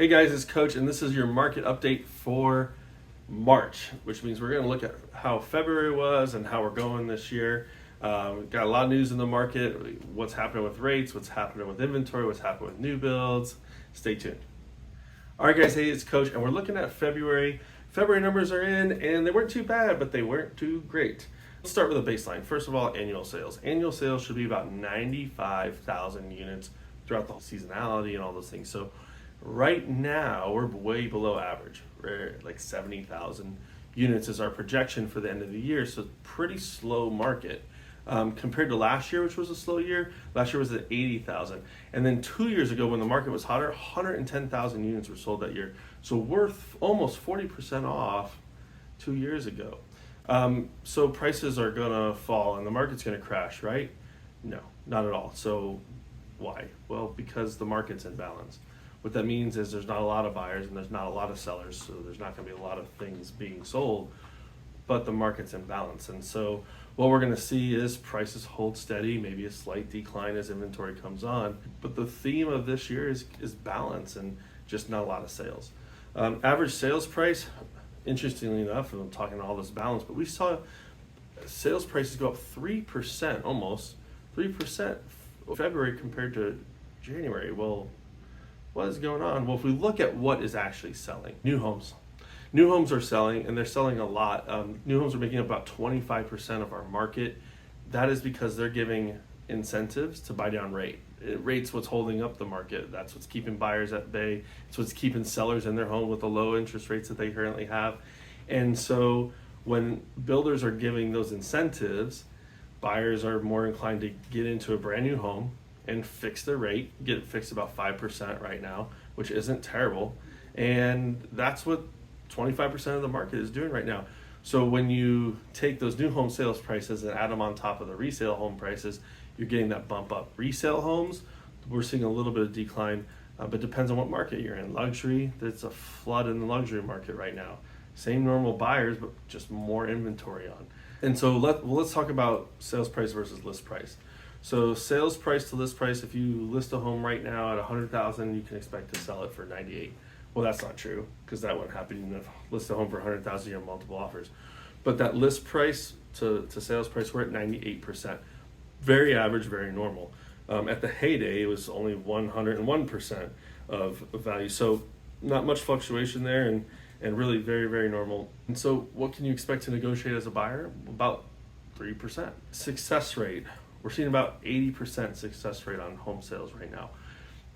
Hey guys, it's Coach, and this is your market update for March, which means we're going to look at how February was and how we're going this year. We've got a lot of news in the market, what's happening with rates, what's happening with inventory, what's happening with new builds. Stay tuned. All right, guys, hey, it's Coach, and we're looking at February. February numbers are in, and they weren't too bad, but they weren't too great. Let's start with a baseline. First of all, annual sales. Annual sales should be about 95,000 units throughout the whole seasonality and all those things. So right now, we're way below average. We're at like 70,000 units is our projection for the end of the year. So pretty slow market. Compared to last year, which was a slow year, last year was at 80,000. And then 2 years ago, when the market was hotter, 110,000 units were sold that year. So worth almost 40% off 2 years ago. So prices are gonna fall and the market's gonna crash, right? No, not at all. So why? Well, because the market's in balance. What that means is there's not a lot of buyers and there's not a lot of sellers, so there's not going to be a lot of things being sold, but the market's in balance. And so what we're going to see is prices hold steady, maybe a slight decline as inventory comes on, but the theme of this year is balance and just not a lot of sales. Average sales price, interestingly enough, and I'm talking all this balance, but we saw sales prices go up 3%, almost 3% February compared to January. Well, what is going on? Well, if we look at what is actually selling, new homes. New homes are selling, and they're selling a lot. New homes are making up about 25% of our market. That is because they're giving incentives to buy down rate. Rate's what's holding up the market. That's what's keeping buyers at bay. It's what's keeping sellers in their home with the low interest rates that they currently have. And so when builders are giving those incentives, buyers are more inclined to get into a brand new home and fix their rate, get it fixed about 5% right now, which isn't terrible. And that's what 25% of the market is doing right now. So when you take those new home sales prices and add them on top of the resale home prices, you're getting that bump up. Resale homes, we're seeing a little bit of decline, but depends on what market you're in. Luxury, there's a flood in the luxury market right now. Same normal buyers, but just more inventory on. And so let's talk about sales price versus list price. So sales price to list price, if you list a home right now at 100,000, you can expect to sell it for 98. Well, that's not true, because that wouldn't happen. Even if you list a home for 100,000, you have multiple offers. But that list price to sales price, we're at 98%. Very average, very normal. At the heyday, it was only 101% of value. So not much fluctuation there, and really very, very normal. And so what can you expect to negotiate as a buyer? About 3%. Success rate. We're seeing about 80% success rate on home sales right now.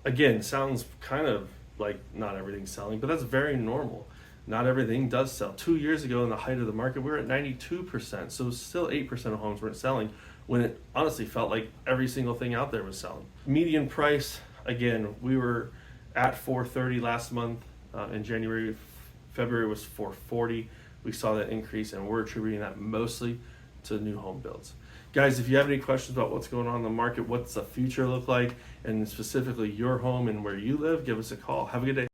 Again, sounds kind of like not everything's selling, but that's very normal. Not everything does sell. 2 years ago, in the height of the market, we were at 92%. So still 8% of homes weren't selling, when it honestly felt like every single thing out there was selling. Median price, again, we were at 430 last month. In January, February was 440. We saw that increase, and we're attributing that mostly to new home builds. Guys, if you have any questions about what's going on in the market, what's the future look like, and specifically your home and where you live, give us a call. Have a good day.